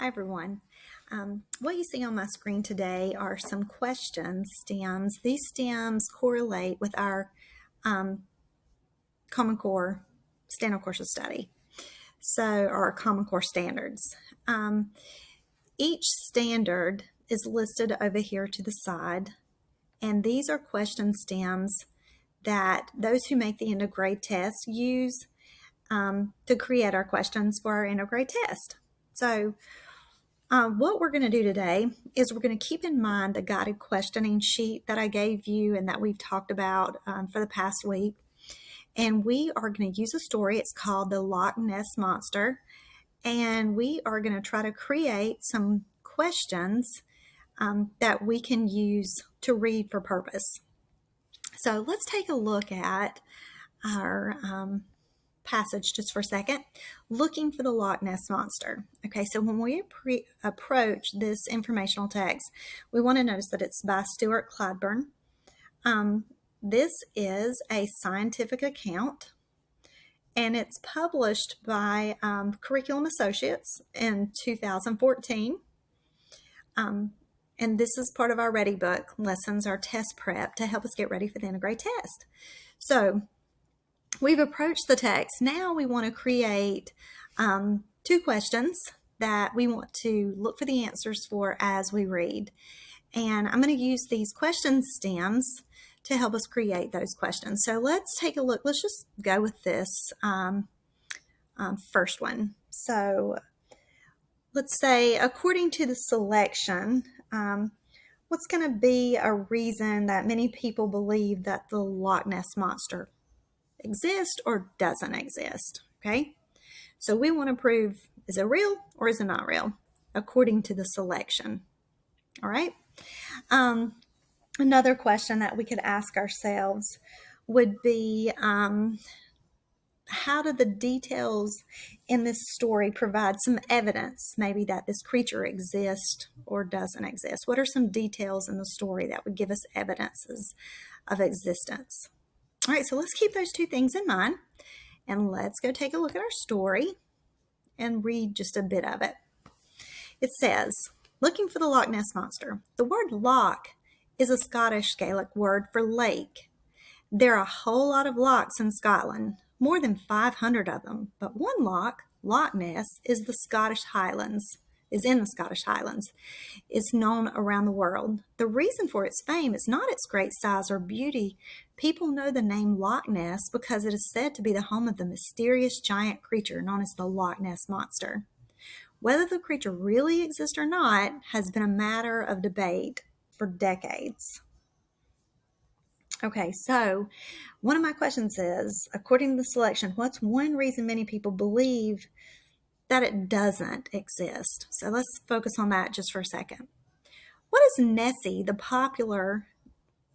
Hi everyone. What you see on my screen today are some question stems. These stems correlate with our Common Core standard course of study, our Common Core standards. Each standard is listed over here to the side, and these are question stems that those who make the end of grade test use to create our questions for our end of grade test. So what we're going to do today is we're going to keep in mind the guided questioning sheet that I gave you and that we've talked about for the past week. And we are going to use a story. It's called The Loch Ness Monster. And we are going to try to create some questions that we can use to read for purpose. So let's take a look at our passage just for a second, looking for the Loch Ness Monster. Okay, so when we approach this informational text, we want to notice that it's by Stuart Cladburn. This is a scientific account, and it's published by Curriculum Associates in 2014. And this is part of our Ready Book lessons, our test prep to help us get ready for the end of grade test. So we've approached the text. Now we want to create two questions that we want to look for the answers for as we read. And I'm going to use these question stems to help us create those questions. So let's take a look. Let's just go with this first one. So let's say, according to the selection, what's going to be a reason that many people believe that the Loch Ness Monster exists or doesn't exist? Okay, so we want to prove, is it real or is it not real according to the selection? All right. Another question that we could ask ourselves would be, how do the details in this story provide some evidence maybe that this creature exists or doesn't exist? What are some details in the story that would give us evidences of existence? All right, so let's keep those two things in mind, and let's go take a look at our story and read just a bit of it. It says, looking for the Loch Ness Monster. The word loch is a Scottish Gaelic word for lake. There are a whole lot of lochs in Scotland, more than 500 of them, but one loch, Loch Ness, is in the Scottish Highlands. It's known around the world. The reason for its fame is not its great size or beauty. People know the name Loch Ness because it is said to be the home of the mysterious giant creature known as the Loch Ness Monster. Whether the creature really exists or not has been a matter of debate for decades. Okay, so one of my questions is, according to the selection, what's one reason many people believe that it doesn't exist? So let's focus on that just for a second. What is Nessie, the popular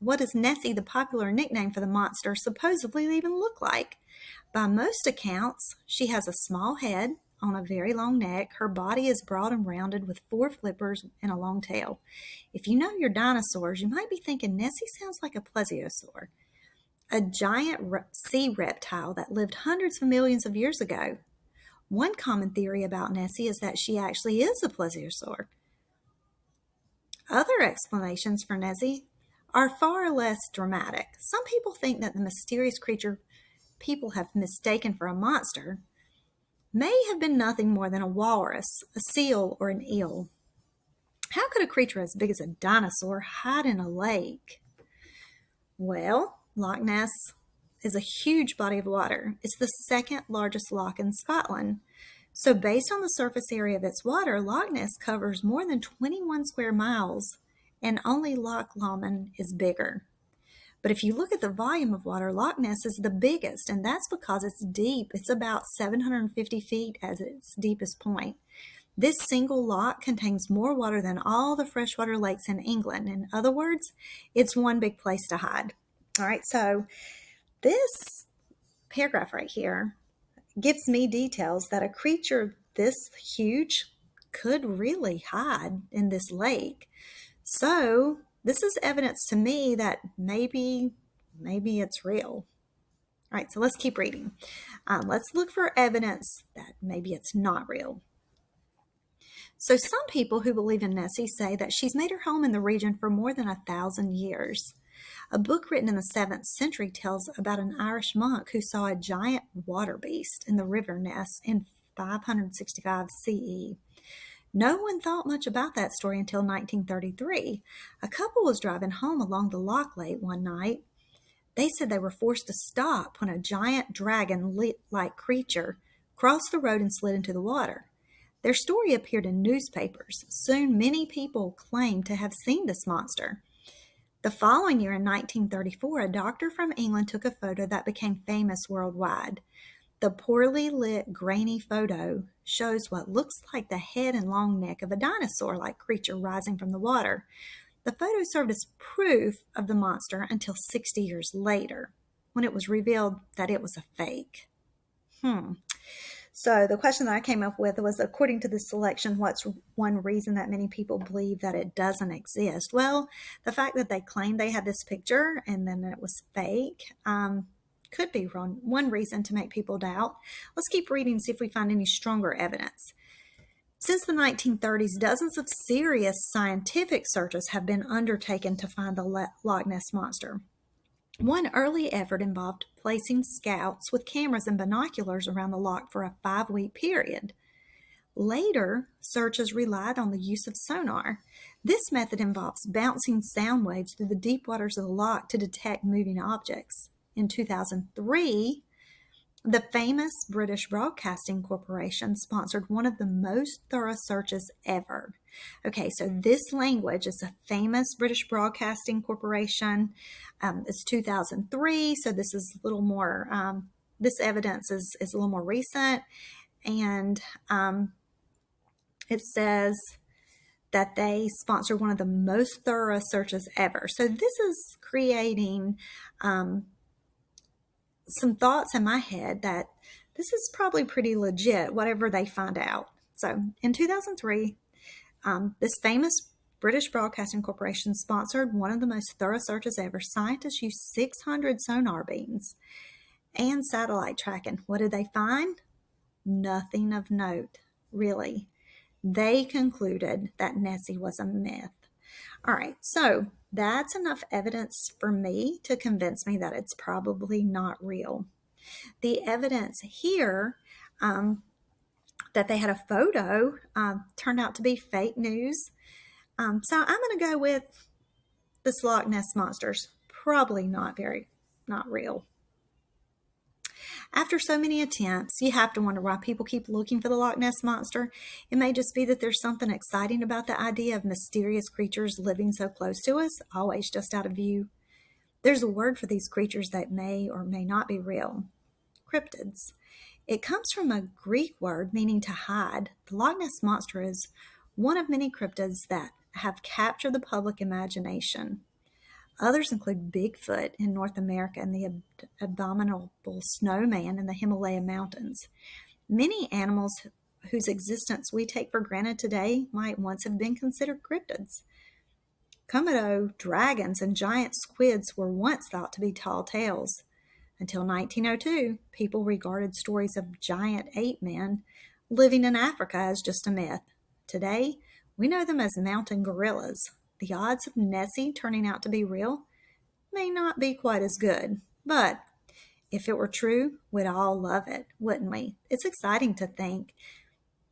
nickname for the monster, supposedly even look like? By most accounts, she has a small head on a very long neck. Her body is broad and rounded with 4 flippers and a long tail. If you know your dinosaurs, you might be thinking Nessie sounds like a plesiosaur, a giant sea reptile that lived hundreds of millions of years ago. One common theory about Nessie is that she actually is a plesiosaur. Other explanations for Nessie are far less dramatic. Some people think that the mysterious creature people have mistaken for a monster may have been nothing more than a walrus, a seal, or an eel. How could a creature as big as a dinosaur hide in a lake? Well, Loch Ness is a huge body of water. It's the second largest loch in Scotland. So based on the surface area of its water, Loch Ness covers more than 21 square miles, and only Loch Lomond is bigger. But if you look at the volume of water, Loch Ness is the biggest, and that's because it's deep. It's about 750 feet at its deepest point. This single loch contains more water than all the freshwater lakes in England. In other words, it's one big place to hide. All right, so this paragraph right here gives me details that a creature this huge could really hide in this lake. So this is evidence to me that maybe it's real. All right, so let's keep reading. Let's look for evidence that maybe it's not real. So some people who believe in Nessie say that she's made her home in the region for more than 1,000 years. A book written in the 7th century tells about an Irish monk who saw a giant water beast in the river Ness in 565 CE. No one thought much about that story until 1933. A couple was driving home along the loch late one night. They said they were forced to stop when a giant dragon-like creature crossed the road and slid into the water. Their story appeared in newspapers. Soon many people claimed to have seen this monster. The following year, in 1934, a doctor from England took a photo that became famous worldwide. The poorly lit, grainy photo shows what looks like the head and long neck of a dinosaur-like creature rising from the water. The photo served as proof of the monster until 60 years later, when it was revealed that it was a fake. So the question that I came up with was, according to this selection, what's one reason that many people believe that it doesn't exist? Well, the fact that they claimed they had this picture and then it was fake could be one reason to make people doubt. Let's keep reading and see if we find any stronger evidence. Since the 1930s, dozens of serious scientific searches have been undertaken to find the Loch Ness Monster. One early effort involved placing scouts with cameras and binoculars around the loch for a 5-week period. Later, searches relied on the use of sonar. This method involves bouncing sound waves through the deep waters of the loch to detect moving objects. In 2003, the famous British Broadcasting Corporation sponsored one of the most thorough searches ever. Okay, so this language is a famous British Broadcasting Corporation. It's 2003, so this is a little more, this evidence is a little more recent. And it says that they sponsored one of the most thorough searches ever. So this is creating some thoughts in my head that this is probably pretty legit, whatever they find out. So in 2003, this famous British Broadcasting Corporation sponsored one of the most thorough searches ever. Scientists used 600 sonar beams and satellite tracking. What did they find? Nothing of note, really. They concluded that Nessie was a myth. All right, so that's enough evidence for me to convince me that it's probably not real. The evidence here that they had a photo turned out to be fake news. So I'm going to go with this Loch Ness Monster's probably not real. After so many attempts, you have to wonder why people keep looking for the Loch Ness Monster. It may just be that there's something exciting about the idea of mysterious creatures living so close to us, always just out of view. There's a word for these creatures that may or may not be real: cryptids. It comes from a Greek word meaning to hide. The Loch Ness Monster is one of many cryptids that have captured the public imagination. Others include Bigfoot in North America and the abominable snowman in the Himalaya mountains. Many animals whose existence we take for granted today might once have been considered cryptids. Komodo dragons and giant squids were once thought to be tall tales. Until 1902, people regarded stories of giant ape men living in Africa as just a myth. Today, we know them as mountain gorillas. The odds of Nessie turning out to be real may not be quite as good, but if it were true, we'd all love it, wouldn't we? It's exciting to think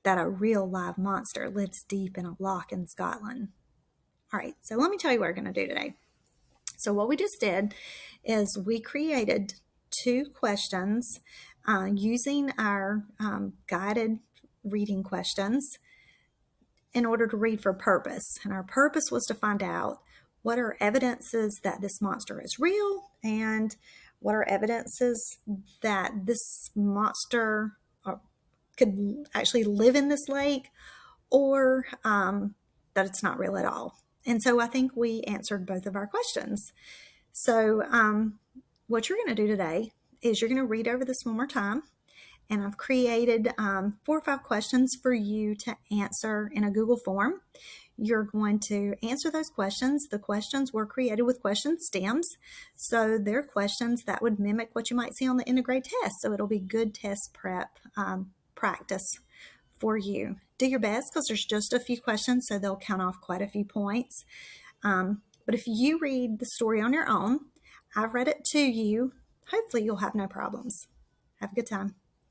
that a real live monster lives deep in a loch in Scotland. All right, so let me tell you what we're going to do today. So what we just did is we created 2 questions using our guided reading questions in order to read for purpose. And our purpose was to find out what are evidences that this monster is real and what are evidences that this monster could actually live in this lake, or that it's not real at all. And so I think we answered both of our questions. So what you're going to do today is you're going to read over this one more time. And I've created 4 or 5 questions for you to answer in a Google form. You're going to answer those questions. The questions were created with question stems. So they're questions that would mimic what you might see on the Integrate test. So it'll be good test prep practice for you. Do your best because there's just a few questions, so they'll count off quite a few points. But if you read the story on your own, I've read it to you, hopefully you'll have no problems. Have a good time.